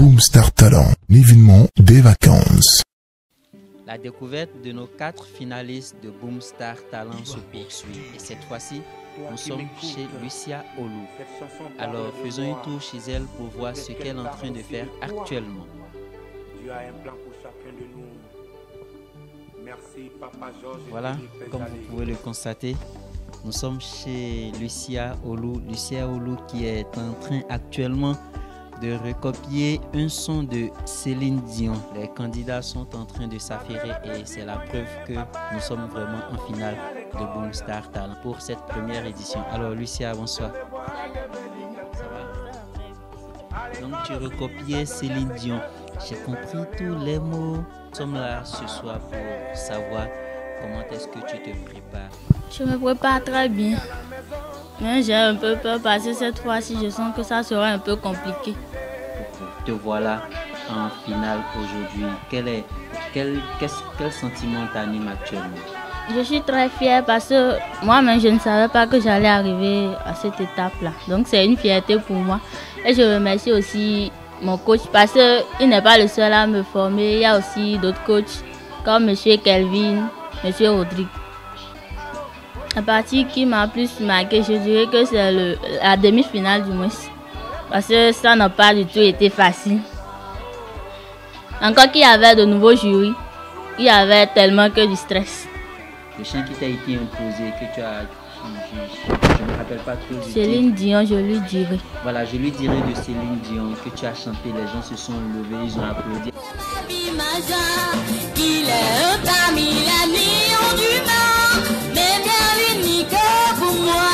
Boomstar Talent, l'événement des vacances. La découverte de nos 4 finalistes de Boomstar Talent se poursuit et cette fois-ci, nous sommes chez Lucia Olu. Alors faisons un tour chez elle pour voir ce qu'elle est en train de faire actuellement. Dieu a un plan pour chacun de nous. Merci Papa Georges. Voilà, comme vous pouvez le constater, nous sommes chez Lucia Olu. Lucia Olu qui est en train actuellement de recopier un son de Céline Dion. Les candidats sont en train de s'affairer et c'est la preuve que nous sommes vraiment en finale de Boomstar Talent pour cette première édition. Alors Lucia, bonsoir. Ça va? Donc tu recopiais Céline Dion. J'ai compris tous les mots. Nous sommes là ce soir pour savoir comment est-ce que tu te prépares. Je me prépare très bien. Mais j'ai un peu peur parce que cette fois-ci, je sens que ça sera un peu compliqué. Te voilà en finale aujourd'hui. Quel sentiment t'anime actuellement? Je suis très fière parce que moi-même, je ne savais pas que j'allais arriver à cette étape-là. Donc, c'est une fierté pour moi. Et je remercie aussi mon coach parce qu'il n'est pas le seul à me former. Il y a aussi d'autres coachs comme M. Kelvin, M. Rodrigue. La partie qui m'a plus marqué, je dirais que c'est la demi-finale du moins. Parce que ça n'a pas du tout été facile. Encore qu'il y avait de nouveaux jurys, il y avait tellement que du stress. Le chant qui t'a été imposé, que tu as... Je ne me rappelle pas trop. Céline Dion, je lui dirai. Voilà, je lui dirai de Céline Dion que tu as chanté. Les gens se sont levés, ils ont applaudi. Il est un parmi les millions d'humains, mais bien unique pour moi.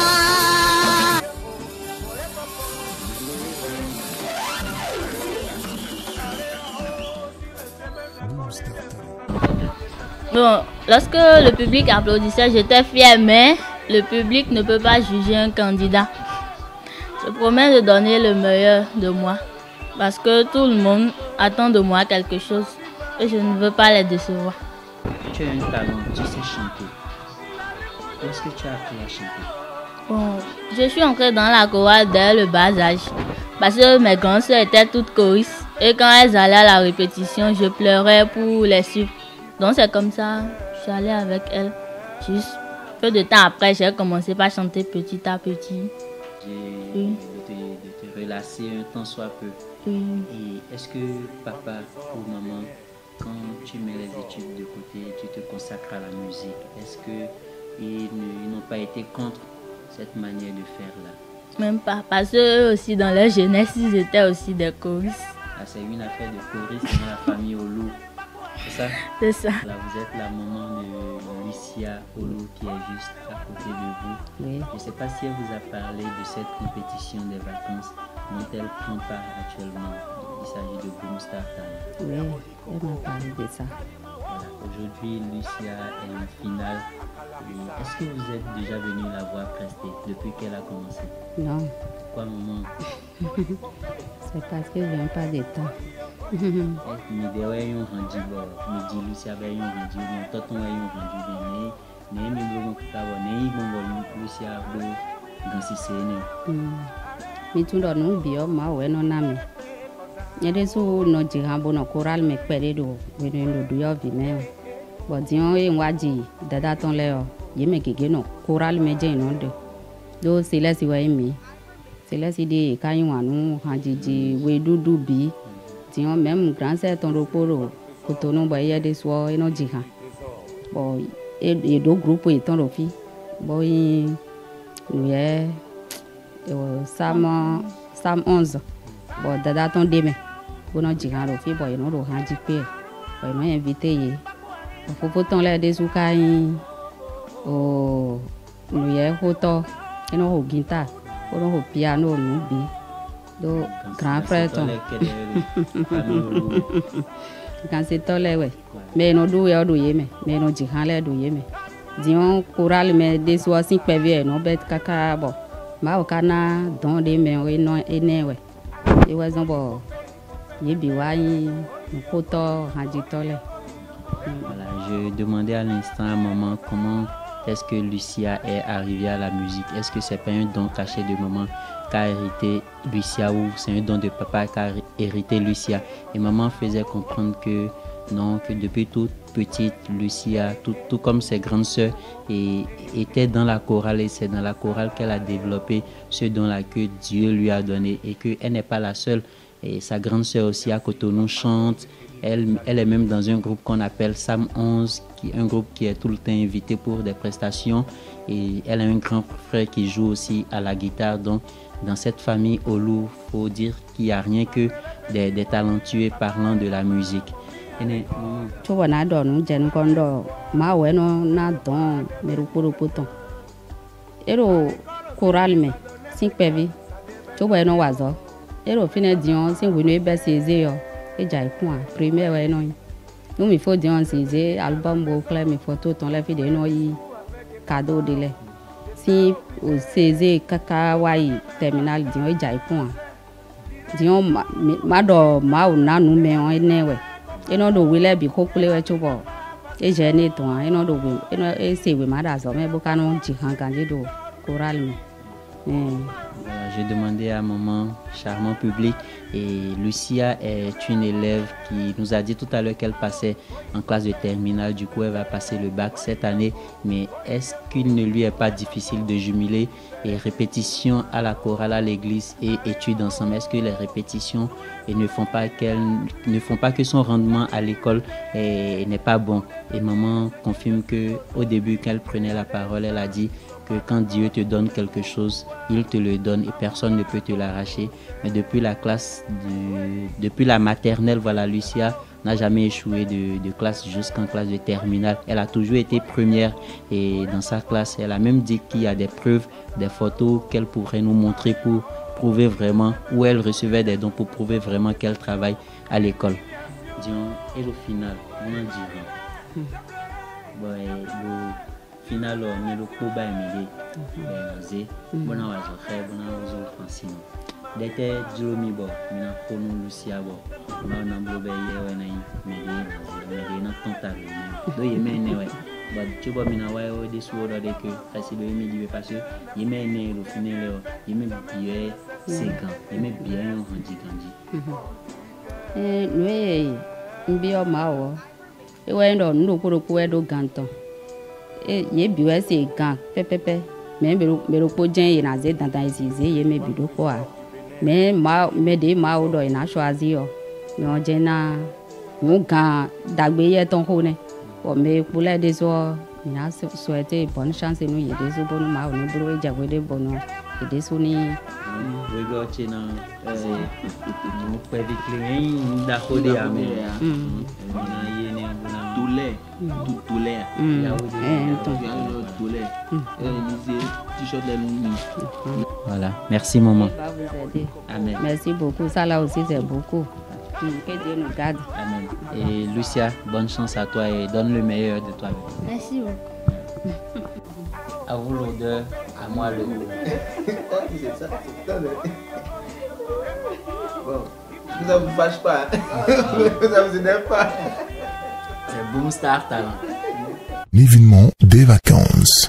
Bon, lorsque le public applaudissait, j'étais fière, mais le public ne peut pas juger un candidat. Je promets de donner le meilleur de moi, parce que tout le monde attend de moi quelque chose et je ne veux pas les décevoir. Tu as un talent, tu sais chanter. Où est-ce que tu as appris à chanter? Bon, je suis entrée dans la chorale dès le bas âge, parce que mes grandes soeurs étaient toutes choristes et quand elles allaient à la répétition, je pleurais pour les suivre. Donc c'est comme ça, j'allais avec elles. Juste peu de temps après, j'ai commencé par chanter petit à petit. De te relasser un temps soit peu. Oui. Et est-ce que papa ou maman, quand tu mets les études de côté, tu te consacres à la musique, est-ce qu'ils n'ont pas été contre cette manière de faire là? Même pas, parce qu'eux aussi dans leur jeunesse, ils étaient aussi des choristes. Ah, c'est une affaire de choriste dans la famille Olu. C'est ça? C'est ça. Là, vous êtes la maman de Lucia Olu qui est juste à côté de vous. Oui. Je ne sais pas si elle vous a parlé de cette compétition des vacances dont elle prend part actuellement. Il s'agit de Boomstar Talent. Oui, elle m'a parlé de ça. Voilà. Aujourd'hui, Lucia est en finale. Est-ce que vous êtes déjà venu la voir prester depuis qu'elle a commencé? Non. Pourquoi maman? C'est parce que je n'ai pas de temps. Mais derrière un rendu, me dit Lucia avait un rendu, mais toi ton a un rendu, mais même le Lucia a gansi sene. Mais tout le monde bien, ma ouais non ami. Il y a des sous nos dirigeants no choral me perdre do, venez nous doyer vime. Bon disons et moi dit dada ton léo, y me kige no choral me j'ai non de. Do c'est là si ouais mi. C'est là si des quand y a nous hanji we dudu bi. Disons même grand c'est ton repos quand on va y a des soirs et nos dirigeants. Bon et deux groupes étant refi. Bon nous y est Sam 11. Bon dada ton demain. Bon nos dirigeants refi bon ils nous hanji pe. Bon nous invité y. Faut pourtant les des soukaï au nous y est auto et nous au guitare ou nous au piano nous bi do grand frère ton quand c'est tolé ouais mais nous doué doué mais nous dirigeants les doué mais disons choral mais des soirs si peuvent non bête kaka bon ma au kana don des mais oui non et né ouais et ouais bon y biwai nous auto hanji tolé. Voilà, je demandais à l'instant à maman comment est-ce que Lucia est arrivée à la musique? Est-ce que c'est pas un don caché de maman qu'a hérité Lucia ou c'est un don de papa qu'a hérité Lucia? Et maman faisait comprendre que non, que depuis toute petite, Lucia, tout comme ses grandes sœurs, était dans la chorale et c'est dans la chorale qu'elle a développé ce don-là que Dieu lui a donné et qu'elle n'est pas la seule. Et sa grande sœur aussi à Cotonou chante. Elle est même dans un groupe qu'on appelle Sam 11, un groupe qui est tout le temps invité pour des prestations. Et elle a un grand frère qui joue aussi à la guitare. Donc, dans cette famille Olu, il faut dire qu'il n'y a rien que des talentueux parlant de la musique. Tu vois, na don jen kondo ma weno na don merukuru puton. Ero choral me sing pevi. Tu vois no wazo. Ero fine dion sing winu ebe seze yo. Eja ipun premier we no. Nous il faut dion seze album bo clair me photo ton la fide no yi cadeau de le. Si o seze kaka wai terminal dion eja ipun. Dion ma do ma na nu me on enewe. Eno do wile bi kokule we chubo e je ni ton eno do wi eno e se we ma da so me bo kanu ji han kan do choral me. Voilà, j'ai demandé à maman, charmant public, et Lucia est une élève qui nous a dit tout à l'heure qu'elle passait en classe de terminale, du coup elle va passer le bac cette année, mais est-ce qu'il ne lui est pas difficile de jumeler et répétition à la chorale à l'église et études ensemble? Est-ce que les répétitions ne font pas que son rendement à l'école n'est pas bon? Et maman confirme qu'au début qu'elle prenait la parole, elle a dit que quand Dieu te donne quelque chose, il te le donne et personne ne peut te l'arracher. Mais depuis depuis la maternelle, voilà, Lucia n'a jamais échoué de classe jusqu'en classe de terminale. Elle a toujours été première et dans sa classe, elle a même dit qu'il y a des preuves, des photos qu'elle pourrait nous montrer pour prouver vraiment, où elle recevait des dons pour prouver vraiment qu'elle travaille à l'école. Disons, et au final, on en dit final mais le combat est bon à Francine d'été Jolomi bo mina kono Lucia bo na nambo be ye na mais na tonta do yeme ne ouais ba tuba mina wa o de so do de que kasi do yeme di parce que yeme ne le final yeme bien 5 ans yeme bien on handi kandi mbio mawo e wa ndo ndo ko do ganton ye biwe se gan pepepe me bero ko jen ye na ze dandan isize ye me bido ko a me de ma o do ina choisi yo me o jen na mo gan dagbe ye ton ko ne o me pula de so ina souhaiter bonne chance nous ye de so bonu ma o ni bro e jagwe de bonu e de so ni we go china mo pe di clean da ko de ame na ye ne Toulé. Voilà, merci maman. Amen. Merci beaucoup, ça là aussi c'est beaucoup. Que Dieu nous garde. Amen. Et Lucia, bonne chance à toi et donne le meilleur de toi. Merci beaucoup. À vous l'odeur, à moi le goût. Bon, ça vous fâche pas. Ça vous énerve pas. C'est Boom Star Talent. L'événement des vacances.